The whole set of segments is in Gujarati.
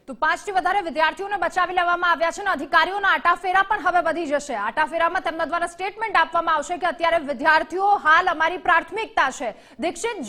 તો 5 થી વધારે વિદ્યાર્થીઓને બચાવી લેવામાં આવ્યા છે અને અધિકારીઓના આટાફેરા પણ હવે વધી જશે। આટાફેરામાં તેમના દ્વારા સ્ટેટમેન્ટ આપવામાં આવશે કે અત્યારે વિદ્યાર્થીઓ હાલ અમારી પ્રાથમિકતા છે। દીક્ષિત,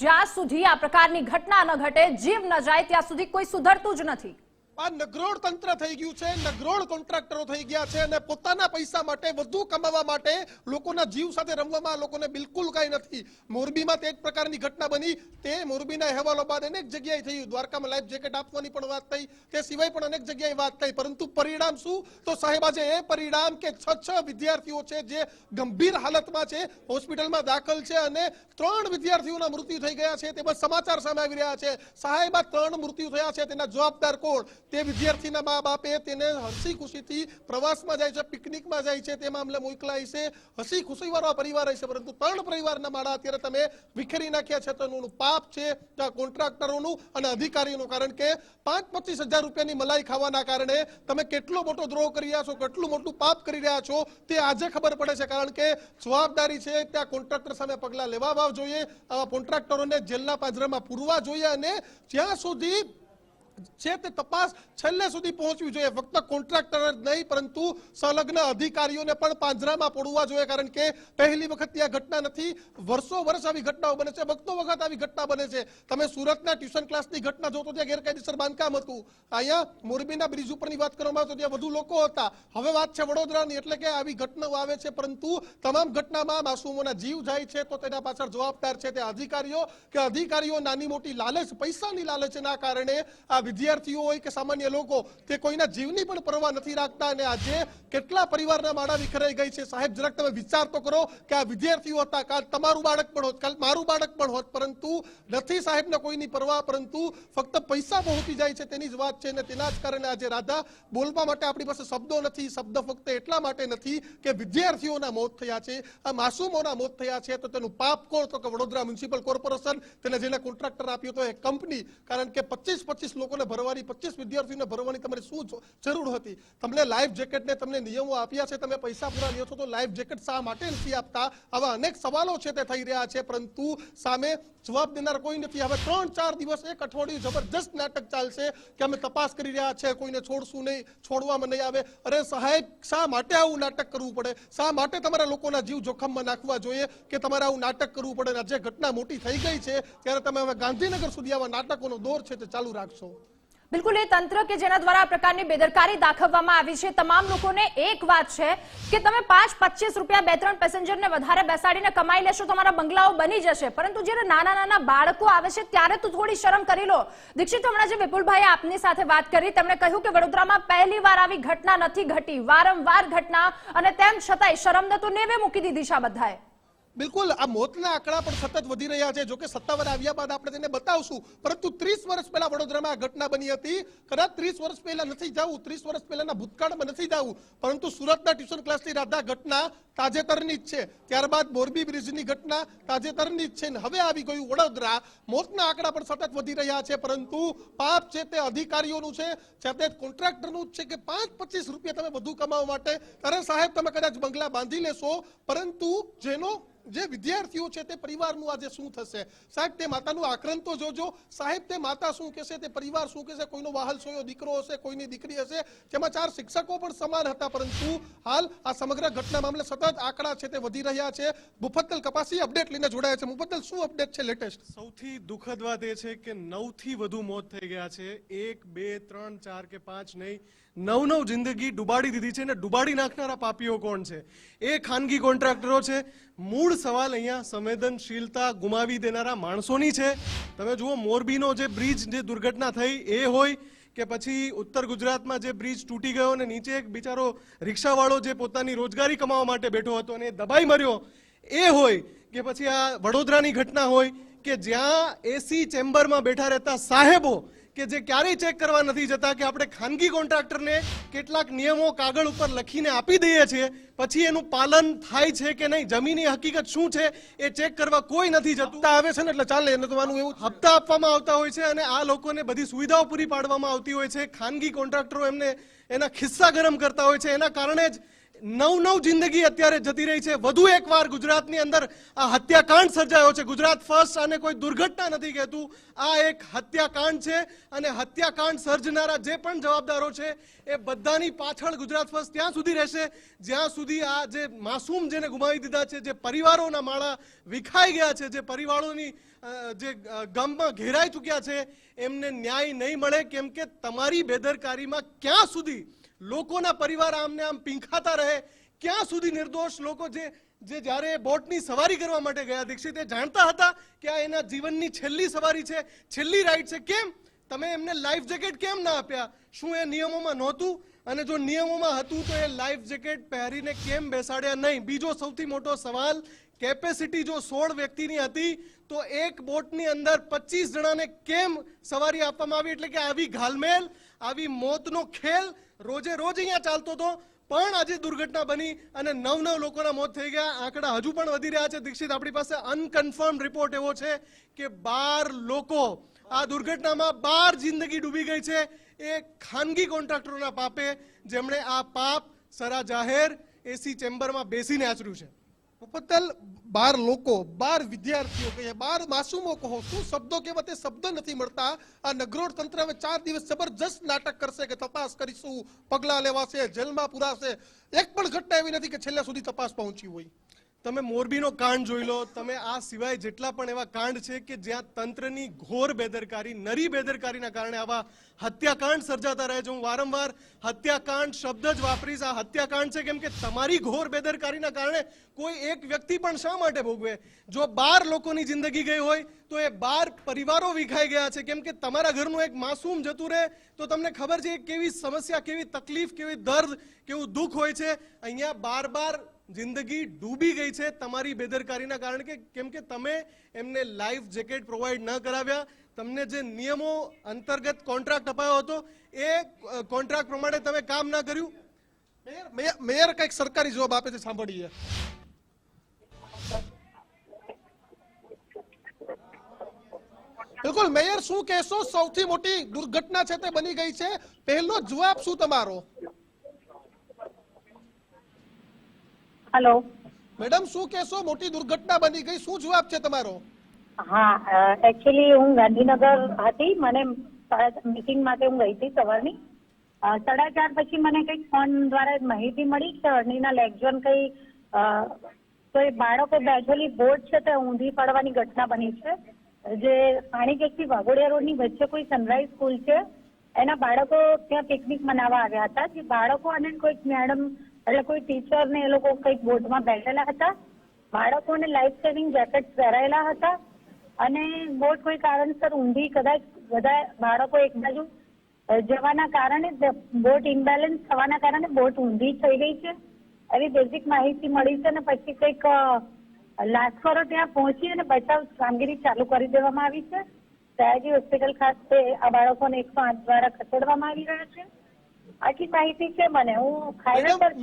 જ્યાં સુધી આ પ્રકારની ઘટના ન ઘટે, જીવ ન જાય, ત્યાં સુધી કોઈ સુધરતું જ નથી। આ નગરોળ તંત્ર થઈ ગયું છે, નગરોળ કોન્ટ્રાક્ટરો થઈ ગયા છે અને પોતાના પૈસા માટે, વધુ કમાવા માટે લોકોના જીવ સાથે રમવામાં લોકોને બિલકુલ કાંઈ નથી। મોરબીમાં તે જ પ્રકારની ઘટના બની, તે મોરબીના અહેવાલો બાદ અનેક જગ્યાએ થયું। દ્વારકામાં લાઈફ જેકેટ આપવાની પણ વાત થઈ, તે સિવાય પણ અનેક જગ્યાએ વાત થઈ, પરંતુ પરિણામ શું? તો સાહેબ આજે એ પરિણામ કે 6 વિદ્યાર્થીઓ છે જે ગંભીર હાલતમાં છે, હોસ્પિટલમાં દાખલ છે અને 3 વિદ્યાર્થીઓના મૃત્યુ થઈ ગયા છે, તેમાં સમાચાર સામે આવી રહ્યા છે। સાહેબ, આ 3 મૃત્યુ થયા છે, તેના જવાબદાર કોણ? તે વિદ્યાર્થીના મા બાપે તેને હસી ખુશીથી પ્રવાસમાં જાય છે, પિકનિકમાં જાય છે, તે મામલે મોકલાય છે, હસી ખુશી વાળો પરિવાર છે, પરંતુ 3 પરિવારના માળા અત્યારે તમે વિખેરી નાખ્યા છે। તો એનું પાપ છે કોન્ટ્રાક્ટરોનું અને અધિકારીઓનું, કારણ કે 5-25 હજાર રૂપિયાની મલાઈ ખાવાના કારણે તમે કેટલો મોટો દ્રોહ કરી રહ્યા છો, કેટલું મોટું પાપ કરી રહ્યા છો, તે આજે ખબર પડે છે। કારણ કે જવાબદારી છે ત્યાં કોન્ટ્રાક્ટર સામે પગલાં લેવા જોઈએ, આવા કોન્ટ્રાક્ટરોને જેલના પાંજરામાં પૂરવા જોઈએ અને જ્યાં સુધી છે તે તપાસ છેલ્લે સુધી પહોંચવી જોઈએ। ફક્ત કોન્ટ્રાક્ટર જ નહીં પરંતુ સંલગ્ન અધિકારીઓને પણ પાંજરામાં પડવા જોઈએ, કારણ કે પહેલી વખત આ ઘટના નથી, વર્ષો વર્ષ આવી ઘટનાઓ બને છે, વખતો વખત આવી ઘટના બને છે। તમે સુરતના ટ્યુશન ક્લાસની ઘટના જોતો, ત્યાં ગેરકાયદેસર બાંધકામ હતું। અહીંયા મોરબીના બ્રિજ ઉપરની વાત કરવામાં આવે તો ત્યાં વધુ લોકો હતા। હવે વાત છે વડોદરાની, એટલે કે આવી ઘટનાઓ આવે છે, પરંતુ તમામ ઘટનામાં માસૂમોના જીવ જાય છે તો તેના પાછળ જવાબદાર છે તે અધિકારીઓ નાની મોટી લાલચ, પૈસાની લાલચના કારણે આ વિદ્યાર્થીઓ હોય કે સામાન્ય લોકો, તે કોઈના જીવની પણ પરવા નથી રાખતા અને આજે કેટલા પરિવારના માળા વિખરાઈ ગઈ છે। સાહેબ, જરાક તમે વિચાર તો કરો કે આ વિદ્યાર્થીઓ હતા, કાલ તમારું બાળક પણ હોત, કાલ મારું બાળક પણ હોત, પરંતુ નથી સાહેબને કોઈની પરવા, પરંતુ ફક્ત પૈસા પહોંચી જાય છે તેની જ વાત છે અને તેના જ કારણે આજે રાધા બોલવા માટે આપણી પાસે શબ્દો નથી। શબ્દ ફક્ત એટલા માટે નથી કે વિદ્યાર્થીઓના મોત થયા છે, આ માસૂમોના મોત થયા છે, તો તેનું પાપ કોણ? તો કે વડોદરા મ્યુનિસિપલ કોર્પોરેશન, તેને જેને કોન્ટ્રાક્ટર આપ્યો તો એ કંપની, કારણ કે 25-25 લોકોને ભરવાની, 25 વિદ્યાર્થીઓને ભરવાની તમારે શું જરૂર હતી? તમને લાઈફ જેકેટને તમને નિયમો આપ્યા છે, તમે પૈસા પૂરા લ્યો છો, તો લાઈફ જેકેટ શા માટે નથી આપતા? આવા અનેક સવાલો છે તે થઈ રહ્યા છે, પરંતુ સામે જવાબ દેનાર કોઈ નથી। હવે 3-4 દિવસ, 1 અઠવાડિયું જબરજસ્ત નાટક ચાલશે કે અમે તપાસ કરી રહ્યા છે, કોઈને છોડશું નહીં, છોડવામાં નહીં આવે। અરે સાહેબ, શા માટે આવું નાટક કરવું પડે? શા માટે તમારા લોકોના જીવ જોખમમાં નાખવા જોઈએ કે તમારે આવું નાટક કરવું પડે? આજે ઘટના મોટી થઈ ગઈ છે ત્યારે તમે હવે ગાંધીનગર સુધી આવા નાટકોનો દોર છે તે ચાલુ રાખશો? બિલકુલ, એ તંત્ર કે જેના દ્વારા આ પ્રકારની બેદરકારી દાખવવામાં આવી છે, તમામ લોકોને એક વાત છે કે તમે 5-25 રૂપિયા 2-3 પેસેન્જરને વધારે બેસાડીને કમાઈ લેશો, તમારા બંગલાઓ બની જશે, પરંતુ જ્યારે નાના બાળકો આવે છે ત્યારે તો થોડી શરમ કરી લો। દીક્ષિત, હમણાં જે વિપુલભાઈ આપની સાથે વાત કરી, તેમણે કહ્યું કે વડોદરામાં પહેલી વાર આવી ઘટના નથી ઘટી, વારંવાર ઘટના, અને તેમ છતાંય શરમને તો નેવે મૂકી દીધી છે આ બધાએ। બિલકુલ, આ મોતના આંકડા પણ સતત વધી રહ્યા છે। જો કે સત્તાવાર આવ્યા બાદ આપણે તેને બતાવશું, પરંતુ 30 વર્ષ પહેલા વડોદરામાં આ ઘટના બની હતી। કદાચ 30 વર્ષ પહેલા નથી જવું, 30 વર્ષ પહેલાના ભૂતકાળમાં નથી જવું, પરંતુ સુરતના ટ્યુશન ક્લાસની રાધા ઘટના તાજેતરની જ છે, ત્યારબાદ મોરબી બ્રિજની ઘટના તાજેતરની જ છે, હવે આવી ગયું વડોદરા। મોતના આંકડા પણ સતત વધી રહ્યા છે, પરંતુ પાપ છે તે અધિકારીઓનું છે તે કોન્ટ્રાક્ટરનું જ છે કે 5-25 રૂપિયા તમે વધુ કમાવા માટે, અરે સાહેબ, તમે કદાચ બંગલા બાંધી લેશો, પરંતુ જે વિદ્યાર્થીઓ છે તે પરિવારનું આજે શું થશે? સાહેબ, તે માતાનું આક્રંદ તો જોજો। સાહેબ, તે માતા શું કહેશે, તે પરિવાર શું કહેશે? કોઈનો વાહલ સોયો દીકરો હશે, કોઈની દીકરી હશે, જેમાં 4 શિક્ષકો પણ સમાન હતા, પરંતુ હાલ આ સમગ્ર ઘટના મામલે સતત આંકડા છે તે વધી રહ્યા છે। મુફદ્દલ કપાસી અપડેટ લઈને જોડાયા છે। મુફદ્દલ, શું અપડેટ છે લેટેસ્ટ? સૌથી દુઃખદ વાત એ છે કે 9 થી વધુ મોત થઈ ગયા છે। 1, 2, 3, 4 કે 5 નહીં, 9 જિંદગી ડુબાડી દીધી છે અને ડુબાડી નાખનારા પાપીઓ કોણ છે? એ ખાનગી કોન્ટ્રાક્ટરો છે। મૂળ સવાલ અહીંયા સંવેદનશીલતા ગુમાવી દેનારા માણસોની છે। તમે જુઓ, મોરબીનો જે બ્રિજ, જે દુર્ઘટના થઈ એ હોય કે પછી ઉત્તર ગુજરાતમાં જે બ્રિજ તૂટી ગયો અને નીચે એક બિચારો રિક્ષાવાળો જે પોતાની રોજગારી કમાવા માટે બેઠો હતો અને દબાઈ મર્યો એ હોય, કે પછી આ વડોદરાની ઘટના હોય કે જ્યાં એસી ચેમ્બરમાં બેઠા રહેતા સાહેબો કે જે ક્યારેય ચેક કરવા નથી જતા, કે આપણે ખાનગી કોન્ટ્રાક્ટરને કેટલાક નિયમો કાગળ ઉપર લખીને આપી દઈએ છીએ, પછી એનું પાલન થાય છે કે નહીં, જમીની હકીકત શું છે એ ચેક કરવા કોઈ નથી જતું। હપ્તા આવે છે ને એટલે ચાલે, એને તમારું એવું હપ્તા આપવામાં આવતા હોય છે અને આ લોકોને બધી સુવિધાઓ પૂરી પાડવામાં આવતી હોય છે। ખાનગી કોન્ટ્રાક્ટરો એમને એના ખિસ્સા ગરમ કરતા હોય છે, એના કારણે જ નવ જિંદગી અત્યારે જતી રહી છે. વધુ એકવાર ગુજરાતની અંદર આ હત્યાકાંડ સર્જાયો છે. ગુજરાત ફર્સ્ટ આને કોઈ દુર્ઘટના નથી કહેતું, આ એક હત્યાકાંડ છે. અને હત્યાકાંડ સર્જનારા જે પણ જવાબદારો છે એ બધાની પાછળ ગુજરાત ફર્સ્ટ ત્યાં સુધી રહેશે જ્યાં સુધી આ જે માસૂમ જેને ગુમાવી દીધા છે, જે પરિવારોના માળા વિખાઈ ગયા છે, જે પરિવારોની જે ગમમાં ઘેરાઈ ચૂક્યા છે, એમને ન્યાય નહીં મળે. કેમ કે તમારી બેદરકારીમાં ક્યાં સુધી લોકોના પરિવાર આમને આમ પીંખાતા રહે, ક્યાં સુધી નિર્દોષ લોકો જે જ્યારે બોટની સવારી કરવા માટે ગયા, દીક્ષિત એ જાણતા હતા કે આ એના જીવનની છેલ્લી સવારી છે, છેલ્લી રાઈડ છે, કેમ તમે એમને લાઈફ જેકેટ કેમ ના આપ્યા? શું એ નિયમોમાં નહોતું? અને જો નિયમોમાં હતું તો એ લાઈફ જેકેટ પહેરીને કેમ બેસાડ્યા નહીં? બીજો સૌથી મોટો સવાલ, કેપેસિટી જો 16 વ્યક્તિની હતી તો એક બોટની અંદર 25 જણાને કેમ સવારી આપવામાં આવી? એટલે કે આવી ઘાલમેલ, આવી મોતનો ખેલ રોજે રોજ અહીંયા ચાલતો હતો, પણ આજે દુર્ઘટના બની અને 9 લોકોના મોત થઈ ગયા. આંકડા હજુ પણ વધી રહ્યા છે. દીક્ષિત, આપણી પાસે અનકન્ફર્મ રિપોર્ટ એવો છે કે 12 લોકો આ દુર્ઘટનામાં 12 જિંદગી ડૂબી ગઈ છે. એ ખાનગી કોન્ટ્રાક્ટરોના પાપે, જેમણે આ પાપ સરા જાહેર એસી ચેમ્બરમાં બેસીને આચર્યું છે. પટેલ, 12 લોકો, 12 વિદ્યાર્થીઓ કહીએ, 12 માસૂમો કહો, શું શબ્દો કહેવા તે શબ્દ નથી મળતા. આ નગરોડ તંત્ર હવે 4 દિવસ જબરજસ્ત નાટક કરશે કે તપાસ કરીશું, પગલા લેવાશે, જેલમાં પુરાશે. એક પણ ઘટના એવી નથી કે છેલ્લે સુધી તપાસ પહોંચી હોય. તમે મોરબીનો કાંડ જોઈ લો, તમે આ સિવાય જેટલા પણ એવા કાંડ છે કે જ્યાં તંત્રની ઘોર બેદરકારી, નરી બેદરકારીના કારણે આવા હત્યાકાંડ સર્જાતા રહે છે. હું વારંવાર હત્યાકાંડ શબ્દ જ વાપરીશ. આ હત્યાકાંડ છે કેમ કે તમારી ઘોર બેદરકારીના કારણે કોઈ એક વ્યક્તિ પણ શા માટે ભોગવે? જો 12 લોકોની જિંદગી ગઈ હોય તો એ 12 પરિવારો વિખાઈ ગયા છે. કેમ કે તમારા ઘરનું એક માસૂમ જતું રહે તો તમને ખબર છે કેવી સમસ્યા, કેવી તકલીફ, કેવી દર્દ, કેવું દુઃખ હોય છે. અહીંયા 12 જિંદગી ડૂબી ગઈ છે તમારી બેદરકારીના કારણે. કેમ કે તમે એમને લાઈફ જેકેટ પ્રોવાઈડ ન કરાવ્યા. તમને જે નિયમો અંતર્ગત કોન્ટ્રાક્ટ અપાયો હતો એ કોન્ટ્રાક્ટ પ્રમાણે તમે કામ ના કર્યું. મેયર કઈક સરકારી જવાબ આપે છે, સાંભળીએ. બિલકુલ મેયર, શું કહેશો? સૌથી મોટી દુર્ઘટના છે તે બની ગઈ છે, પહેલો જવાબ શું તમારો? હેલો મેડમ, શું કહેશો? મોટી દુર્ઘટના બની ગઈ, શું જવાબ છે તમારો? હા, એકચ્યુઅલી હું ગાંધીનગર હતી, મને મીટિંગ માટે હું ગઈ હતી સવારની 4:30 પછી મને કંઈક ફોન દ્વારા માહિતી મળી કે અર્ણીના લેગઝોન કઈ કોઈ બાળકો બેઠેલી બોટ છે તે ઊંધી પડવાની ઘટના બની છે. જે પાણીગેટથી વાઘોડિયા રોડની વચ્ચે કોઈ સનરાઈઝ સ્કૂલ છે, એના બાળકો ત્યાં પિકનિક મનાવવા આવ્યા હતા. જે બાળકો અને કોઈક મેડમ એટલે કોઈ ટીચર ને એ લોકો કંઈક બોટમાં બેઠેલા હતા. બાળકોને લાઈફ સેવિંગ જેકેટ પહેરાયેલા હતા અને બોટ કોઈ કારણસર ઊંધી, કદાચ બધા બાળકો એક બાજુ જવાના કારણે બોટ ઇમ્બેલેન્સ થવાના કારણે બોટ ઊંધી થઈ ગઈ છે, એવી બેઝિક માહિતી મળી છે. અને પછી કંઈક લાશ્કરો ત્યાં પહોંચી અને બચાવ કામગીરી ચાલુ કરી દેવામાં આવી છે. સયાજી હોસ્પિટલ ખાતે આ બાળકોને 108 દ્વારા ખસેડવામાં આવી રહ્યા છે. આખી માહિતી છે મને. હું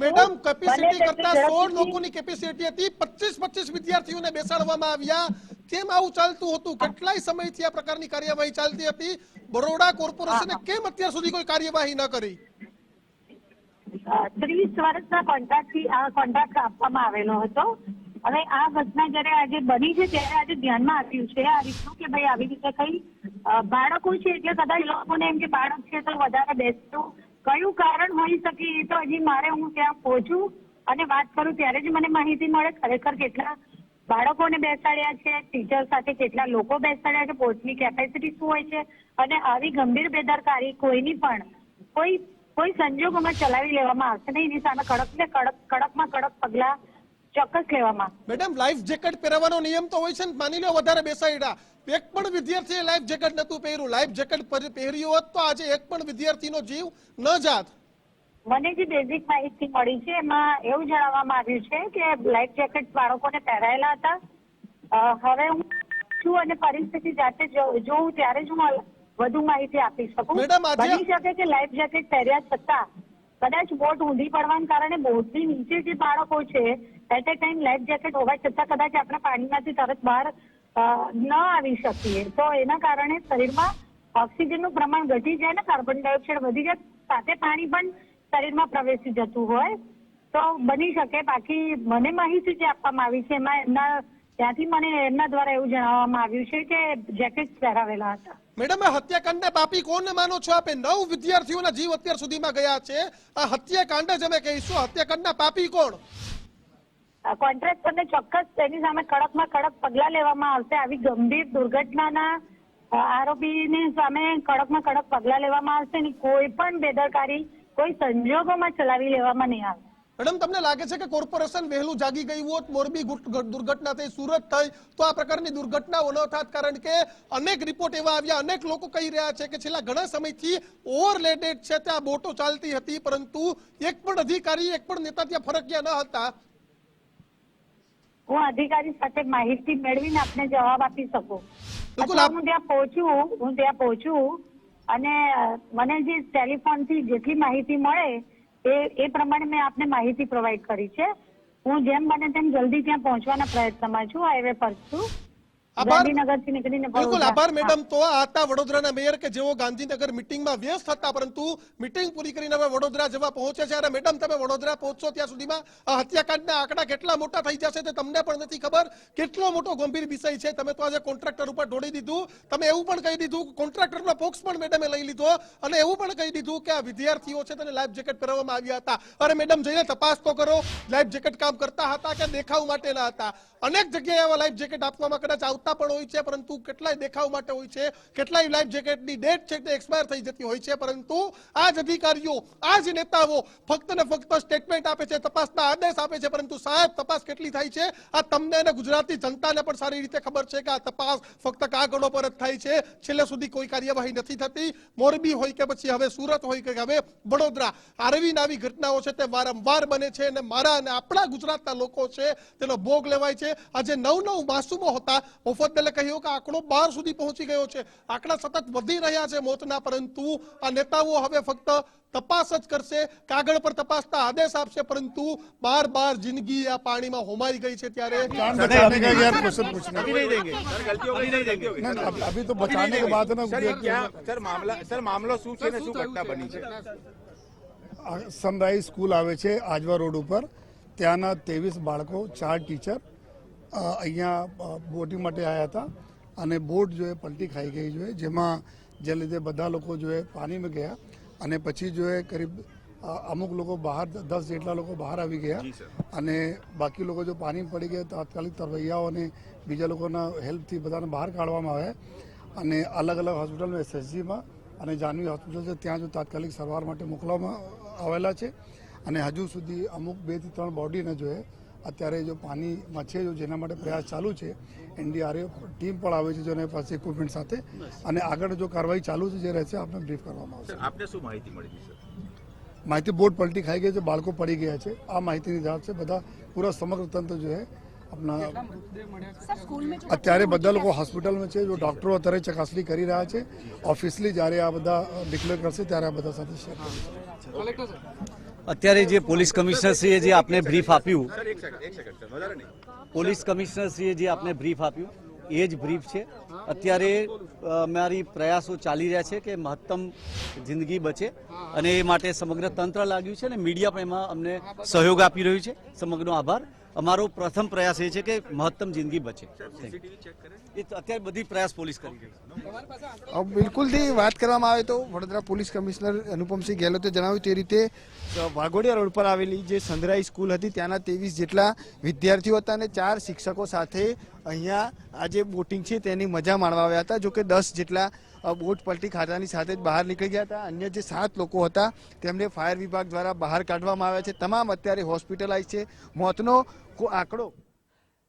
મેડમ, કેપેસિટી કરતા 16 લોકોની કેપેસિટી હતી, 25 વિદ્યાર્થીઓને બેસાડવામાં આવ્યા. કેમ આવું ચાલતું હતું? કેટલાય સમયથી આ પ્રકારની કાર્યવાહી ચાલતી હતી. બરોડા કોર્પોરેશને કેમ અત્યાર સુધી કોઈ કાર્યવાહી ન કરી? 30 વર્ષના કોન્ટ્રાક્ટથી આ કોન્ટ્રાક્ટ આપવામાં આવેલો હતો. હવે આ ઘટના જયારે આજે બની છે ત્યારે આજે ધ્યાનમાં આવ્યું છે આ રીતનું કે ભાઈ આવી રીતે કઈ બાળકો છે એટલે કદાચ લોકોને એમ કે બાળક છે તો વધારે બેસતું, કયું કારણ હોઈ શકે એ તો હજી મારે હું ત્યાં પહોંચું અને વાત કરું ત્યારે જ મને માહિતી મળે ખરેખર કેટલા બાળકોને બેસાડ્યા છે, ટીચર સાથે કેટલા લોકો બેસાડ્યા છે, બોટની કેપેસિટી શું હોય છે. અને આવી ગંભીર બેદરકારી કોઈની પણ કોઈ સંજોગોમાં ચલાવી લેવામાં આવશે નહીં. એની સામે કડકમાં કડક પગલા ચોક્કસ લેવામાં. મેડમ, લાઈફ જેકેટ પહેરવાનો નિયમ તો હોય છે ને, માની લો વધારે બેસાડ્યા, એક પણ વિદ્યાર્થીએ લાઈફ જેકેટ નતું પહેર્યું. લાઈફ જેકેટ પહેર્યું હોત તો આજે એક પણ વિદ્યાર્થીનો જીવ ન જાત. મને જે બેઝિક માહિતી મળી છે એમાં એવું જણાવવામાં આવ્યું છે કે લાઈફ જેકેટ બાળકોને પહેરાયેલા હતા. હવે હું છું અને પરિસ્થિતિ જાતે જોઉં ત્યારે જ હું વધુ માહિતી આપી શકું. બની શકે કે લાઈફ જેકેટ પહેર્યા છતાં કદાચ બોટ ઊંધી પડવાના કારણે બોટની નીચે જે બાળકો છે at a time life jacket હોવા છતાં કદાચ આપણે પાણીમાંથી તરત બહાર ન આવી શકીએ તો એના કારણે શરીરમાં ઓક્સિજનનું પ્રમાણ ઘટી જાય ને કાર્બન ડાયોક્સાઇડ વધી જાય, સાથે પાણી પણ શરીરમાં પ્રવેશી જતું હોય તો બની શકે. બાકી મને માહિતી જે આપવામાં આવી છે એમાં ત્યાંથી મને એમના દ્વારા એવું જણાવવામાં આવ્યું છે કે જેકેટ પહેરાવેલા હતા. મેડમ, આ હત્યાકાંડને પાપી કોને માનો છો આપે? 9 વિદ્યાર્થીઓના જીવ અત્યાર સુધીમાં ગયા છે. આ હત્યાકાંડ જ અમે કહીશું. હત્યાકાંડના પાપી કોણ? કોન્ટ્રાક્ટરને ચોક્કસ તેની સામે કડકમાં કડક પગલાં લેવામાં આવશે. આવી ગંભીર દુર્ઘટનાના આરોપીની સામે કડકમાં કડક પગલાં લેવામાં આવશે અને કોઈ પણ બેદરકારી કોઈ સંજોગોમાં ચલાવી લેવામાં નહીં આવે. મેડમ, તમને લાગે છે કે કોર્પોરેશન વહેલું જાગી ગયું હોત, મોરબી દુર્ઘટના થઈ, સુરત થઈ, તો આ પ્રકારની દુર્ઘટનાઓ ન થાત? કારણ કે અનેક રિપોર્ટ એવા આવ્યા, અનેક લોકો કહી રહ્યા છે કે છેલ્લા ઘણા સમયથી ઓવરલેડેડ છે ત્યાં બોટો ચાલતી હતી, પરંતુ એક પણ અધિકારી, એક પણ નેતા ત્યાં ફરક્યા ન હતા. હું અધિકારી સાથે માહિતી મેળવીને આપને જવાબ આપી શકું. બિલકુલ. હું ત્યાં પહોંચું અને મને જે ટેલિફોનથી જેટલી માહિતી મળે એ પ્રમાણે મેં આપને માહિતી પ્રોવાઈડ કરી છે. હું જેમ બને તેમ જલ્દી ત્યાં પહોંચવાના પ્રયત્નમાં છું. હાઈવે પર છું. ગાંધીનગરથી નીકળીને બિલકુલ આભાર મેડમ. તો આ હતા વડોદરાના મેયર કે જેઓ ગાંધીનગર મિટિંગમાં વ્યસ્ત હતા, પરંતુ મિટિંગ પૂરી કરીને હવે વડોદરા જવા પહોંચે છે. અને મેડમ, તમે વડોદરા પહોંચશો ત્યાં સુધીમાં આ હત્યાકાંડના આંકડા કેટલા મોટા થઈ જશે તે તમને પણ નથી ખબર. કેટલો મોટો ગંભીર વિષય છે. તમે તો આજે કોન્ટ્રાક્ટર ઉપર ઢોળી દીધું. તમે એવું પણ કહી દીધું, કોન્ટ્રાક્ટરનો પોક્સ પણ મેડમે લઈ લીધો અને એવું પણ કહી દીધું કે આ વિદ્યાર્થીઓ છે તેને લાઈફ જેકેટ પહેરવામાં આવ્યા હતા. અરે મેડમ, જઈને તપાસ તો કરો. લાઈફ જેકેટ કામ કરતા હતા કે દેખાવ માટેના હતા? અનેક જગ્યાએ આવા લાઈફ જેકેટ આપવામાં કદાચ આવતા પણ હોય છે, પરંતુ કેટલાય દેખાવ માટે હોય છે, કેટલાય લાઈફ જેકેટની ડેટ છે તે એક્સપાયર થઈ જતી હોય છે. પરંતુ આ જ અધિકારીઓ, આ જ નેતાઓ ફક્ત ને ફક્ત સ્ટેટમેન્ટ આપે છે, તપાસના આદેશ આપે છે, પરંતુ સાહેબ તપાસ કેટલી થાય છે આ તમને અને ગુજરાતી જનતાને પણ સારી રીતે ખબર છે કે આ તપાસ ફક્ત કાગળો પર જ થાય છે. છેલ્લે સુધી કોઈ કાર્યવાહી નથી થતી. મોરબી હોય કે પછી હવે સુરત હોય કે હવે વડોદરા, આવી આવી ઘટનાઓ છે તે વારંવાર બને છે અને મારા અને આપણા ગુજરાતના લોકો છે તેનો ભોગ લેવાય છે. આજે 9 માસૂમો હતા. મુફદ્દલે કહ્યું કે આંકડો 12 સુધી પહોંચી ગયો છે. આંકડા સતત વધી રહ્યા છે મોતના, પરંતુ આ નેતાઓ હવે ફક્ત તપાસ જ કરશે, કાગળ પર તપાસના આદેશ આપશે, પરંતુ બાર જિંદગી આ પાણીમાં હોમાઈ ગઈ છે. ત્યારે अभी तो बचाने के बाद ना सर मामला શું છે ને શું ઘટના બની છે? સનરાઈઝ સ્કૂલ આવે છે આજવા રોડ ઉપર. ત્યાંના 23 બાળકો, 4 ટીચર અહીંયા બોટિંગ માટે આવ્યા હતા અને બોટ જો પલટી ખાઈ ગઈ જો જેમાં જે લીધે બધા લોકો જો પાણીમાં ગયા અને પછી જો કરીબ અમુક લોકો બહાર 10 જેટલા લોકો બહાર આવી ગયા અને બાકી લોકો જો પાણીમાં પડી ગયા તાત્કાલિક તરવૈયાઓ અને બીજા લોકોના હેલ્પથી બધાને બહાર કાઢવામાં આવ્યા અને અલગ અલગ હોસ્પિટલમાં એસએસજીમાં અને જાનવી હોસ્પિટલ છે ત્યાં જો તાત્કાલિક સારવાર માટે મોકલવામાં આવેલા છે. અને હજુ સુધી અમુક 2 થી 3 બોડીને જો અત્યારે જો પાણીમાં છે જો જેના માટે પ્રયાસ ચાલુ છે. એનડીઆરએફ ટીમ પણ આવે છે જેના પાસે ઇક્વિપમેન્ટ સાથે અને આગળ જો કાર્યવાહી ચાલુ છે જે રહેશે આપણે બ્રીફ કરવામાં આવશે. આપને શું માહિતી મળી છે? માહિતી બોટ પલટી ખાઈ ગઈ છે, બાળકો પડી ગયા છે. આ માહિતીની જાણ છે. બધા પૂરા સમગ્ર તંત્ર જો આપણા અત્યારે બધા લોકો હોસ્પિટલમાં છે. જો ડોક્ટરો અત્યારે ચકાસણી કરી રહ્યા છે. ઓફિશિયલી જ્યારે આ બધા ડિક્લેર કરશે ત્યારે આ બધા સાથે શેર કરીશું. અત્યારે જે પોલીસ કમિશનરશ્રીએ જે આપને બ્રીફ આપ્યું, પોલીસ કમિશનરશ્રીએ જે આપને બ્રીફ આપ્યું એ જ બ્રીફ છે. અત્યારે અમારી પ્રયાસો ચાલી રહ્યા છે કે મહત્તમ જિંદગી બચે અને એ માટે સમગ્ર તંત્ર લાગ્યું છે અને મીડિયા પણ એમાં અમને સહયોગ આપી રહ્યું છે. સમગ્રનો આભાર. અમારો પ્રથમ પ્રયાસ એ છે કે મહત્તમ જિંદગી બચે. એ અત્યારે બધી પ્રયાસ પોલીસ કરી રહી છે. બિલકુલથી વાત કરવામાં આવે તો વડોદરા પોલીસ કમિશનર અનુપમસિંહ ગેહલોતે જણાવ્યું તે રીતે વાઘોડિયા રોડ પર આવેલી જે સનરાઈઝ સ્કૂલ હતી ત્યાંના 23 જેટલા વિદ્યાર્થીઓ હતા અને 4 શિક્ષકો સાથે અહીંયા આ જે બોટિંગ છે તેની મજા માણવા આવ્યા હતા. જોકે 10 જેટલા બોટ પલટી ખાતાની સાથે જ બહાર નીકળી ગયા હતા. અન્ય જે 7 લોકો હતા તેમને ફાયર વિભાગ દ્વારા બહાર કાઢવામાં આવ્યા છે. તમામ અત્યારે હોસ્પિટલાઇઝ છે. મોતનો આંકડો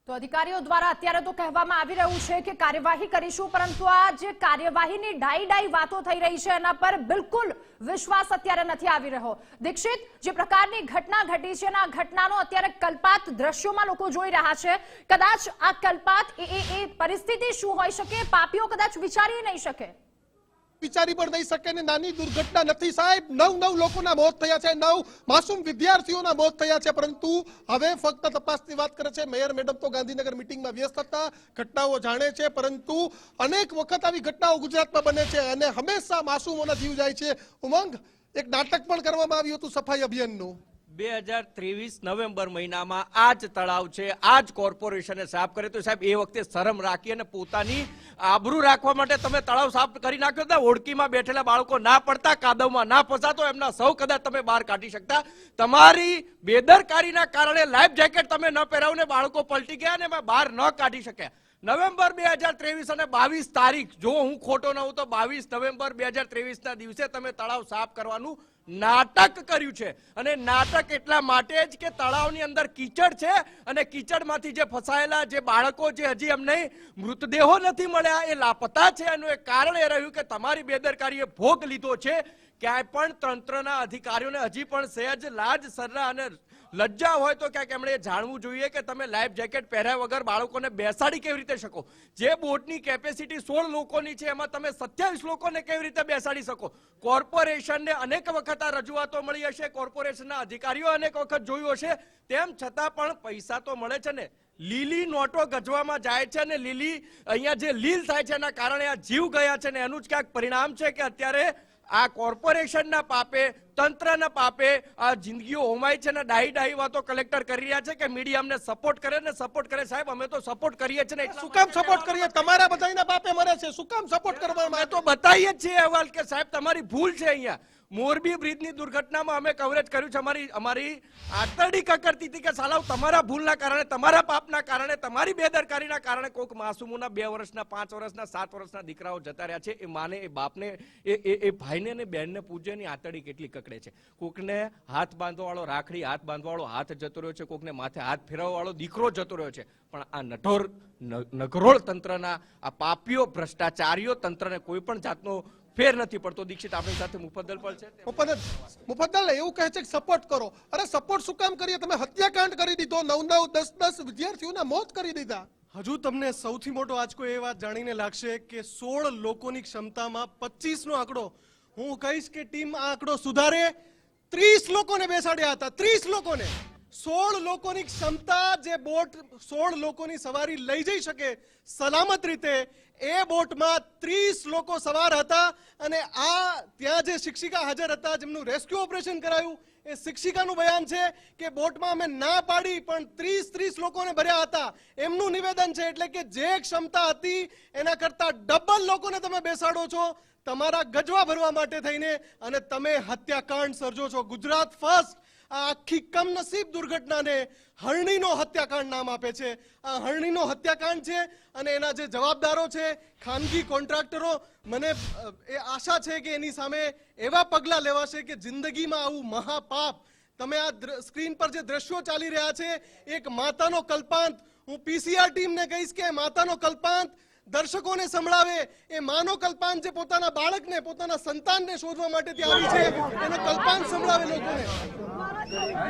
તો અધિકારીઓ દ્વારા અત્યારે તો કહેવામાં આવી રહ્યું છે કે કાર્યવાહી કરીશું, પરંતુ આ જે કાર્યવાહીની ડાઈ વાતો થઈ રહી છે એના પર બિલકુલ વિશ્વાસ અત્યારે નથી આવી રહ્યો. દીક્ષિત, જે પ્રકારની ઘટના ઘટી છે આ ઘટનાનો અત્યારે કલ્પાત દ્રશ્યોમાં લોકો જોઈ રહ્યા છે. કદાચ આ કલ્પાત એ પરિસ્થિતિ શું હોઈ શકે પાપીઓ કદાચ વિચારી નહીં શકે, વિચારી પણ નહીં શકે. નાની દુર્ઘટના નથી સાહેબ. 9 લોકોના મોત થયા છે, 9 માસૂમ વિદ્યાર્થીઓના મોત થયા છે, પરંતુ હવે ફક્ત તપાસની વાત કરે છે. મેયર મેડમ તો ગાંધીનગર મિટિંગમાં વ્યસ્ત હતા, ઘટનાઓ જાણે છે, પરંતુ અનેક વખત આવી ઘટનાઓ ગુજરાતમાં બને છે અને હંમેશા માસૂમોના જીવ જાય છે. ઉમંગ, એક નાટક પણ કરવામાં આવ્યું હતું સફાઈ અભિયાનનું. 2023 નવેમ્બર મહિનામાં આ જ તળાવ છે, આ જ કોર્પોરેશને સાફ કરે. તો સાહેબ એ વખતે શરમ રાખી અને પોતાની આબરૂ રાખવા માટે તમે તળાવ સાફ કરી નાખ્યો હતા. ઓળખીમાં બેઠેલા બાળકો ના પડતા, કાદવમાં ના ફસાતો, એમના સૌ કદાચ તમે બહાર કાઢી શકતા. તમારી બેદરકારીના કારણે લાઈફ જેકેટ તમે ન પહેરાવને બાળકો પલટી ગયા અને બહાર ન કાઢી શક્યા. નવેમ્બર 2023 અને 22 તારીખ, જો હું ખોટો ન હોઉં તો 22 નવેમ્બર 2023 ના દિવસે તમે તળાવ સાફ કરવાનું નાટક કર્યું છે. અને નાટક એટલા માટે જ કે તળાવની અંદર કીચડ છે અને કીચડમાંથી જે ફસાયેલા જે બાળકો જે હજી એમને મૃતદેહો નથી મળ્યા, એ લાપતા છે. એનું એક કારણ એ રહ્યું કે તમારી બેદરકારીએ ભોગ લીધો છે. ક્યાંય પણ તંત્રના અધિકારીઓને હજી પણ સહેજ લાજ શરમ અને લજ્જા હોય તો ક્યાંક એમણે જાણવું જોઈએ કે તમે લાઈફ જેકેટ પહેર્યા વગર બાળકોને બેસાડી કેવી રીતે શકો. જે બોટની કેપેસિટી 16 લોકોની છે એમાં તમે 27 લોકોને કેવી રીતે બેસાડી શકો. કોર્પોરેશનને અનેક વખત આ રજૂઆતો મળી હશે, કોર્પોરેશનના અધિકારીઓ અનેક વખત જોયું હશે, તેમ છતાં પણ પૈસા તો મળે છે ને. લીલી નોટો ગજવામાં જાય છે અને લીલી અહીંયા જે લીલ થાય છે એના કારણે આ જીવ ગયા છે ને એનું જ ક્યાંક પરિણામ છે કે અત્યારે આ કોર્પોરેશનના પાપે, તંત્રના પાપે આ જિંદગીઓ હોમાય છે ને ડાહી વાતો કલેક્ટર કરી રહ્યા છે કે મીડિયા અમને સપોર્ટ કરે ને સપોર્ટ કરે. સાહેબ અમે તો સપોર્ટ કરીએ છીએ ને. શું કામ સપોર્ટ કરીએ? તમારા બધાના બાપે મરે છે, શું કામ સપોર્ટ કરવામાં અમે તો બતાવીએ જ છીએ અહેવાલ કે સાહેબ તમારી ભૂલ છે. અહીંયા મોરબી બ્રિજની દુર્ઘટનામાં અમે કવરેજ કર્યું છે. અમારી આતરડી કકરતી હતી કે સાલાવ તમારા ભૂલના કારણે, તમારા પાપના કારણે, તમારી બેદરકારીના કારણે કોઈક માસૂમોના 2 વર્ષના, 5 વર્ષના, 7 વર્ષના દીકરાઓ જતા રહ્યા છે. એ માને, એ બાપને, એ ભાઈને ને બહેનને પૂજ્ય ની આતરડી કેટલી કકડે છે. કોકને હાથ બાંધવા વાળો, રાખડી હાથ બાંધવા વાળો હાથ જતો રહ્યો છે, કોકને માથે હાથ ફેરવવા વાળો દીકરો જતો રહ્યો છે. પણ આ નઠોર નગરોળ તંત્રના આ પાપીઓ, ભ્રષ્ટાચારીઓ તંત્રને કોઈ પણ જાતનો ફેર નથી પડતો. દીક્ષિત આપણી સાથે મુફદ્દલ પણ છે. મુફદ્દલ એવું કહે છે કે સપોર્ટ કરો. અરે સપોર્ટ શું કામ કરીએ? તમે હત્યાકાંડ કરી દીધો, 9-9, 10-10 વિદ્યાર્થીઓના મોત કરી દીધા. હજુ તમને સૌથી મોટો આંચકો એ વાત જાણીને લાગશે કે 16 લોકોની ક્ષમતામાં 25 નો આંકડો, હું કહીશ કે ટીમ આ આંકડો સુધારે. 30 લોકોને બેસાડ્યા હતા, 30 લોકોને. 16 લોકોની ક્ષમતા, જે બોટ 16 લોકોની સવારી લઈ જઈ શકે સલામત રીતે, એ બોટમાં 30 લોકો સવાર હતા. અને આ ત્યાં જે શિક્ષિકા હાજર હતા જેમનું રેસ્ક્યુ ઓપરેશન કરાયું, એ શિક્ષિકાનું બયાન છે કે બોટમાં અમે ના પાડી પણ 30 લોકોને ભર્યા હતા. એમનું નિવેદન છે. એટલે કે જે ક્ષમતા હતી એના કરતા ડબલ લોકોને તમે બેસાડો છો તમારા ગજવા ભરવા માટે થઈને, અને તમે હત્યાકાંડ સર્જો છો. ગુજરાત ફર્સ્ટ આ આખી કમનસીબ દુર્ઘટનાને હરણીનો હત્યાકાંડ નામ આપે છે. આ હરણીનો હત્યાકાંડ છે અને એના જે જવાબદારો છે ખાનગી કોન્ટ્રાક્ટરો, મને એ આશા છે કે એની સામે એવા પગલાં લેવાશે કે જિંદગીમાં આવું મહાપાપ. તમે આ સ્ક્રીન પર જે દ્રશ્યો ચાલી રહ્યા છે, એક માતાનો કલ્પાંત, હું પીસીઆર ટીમને કહીશ કે માતાનો કલ્પાંત દર્શકોને સંભળાવે. એ માનો કલ્પાંત જે પોતાના બાળકને, પોતાના સંતાનને શોધવા માટે ત્યાં આવી છે, એનો કલ્પાંત સંભળાવે લોકોને. મારો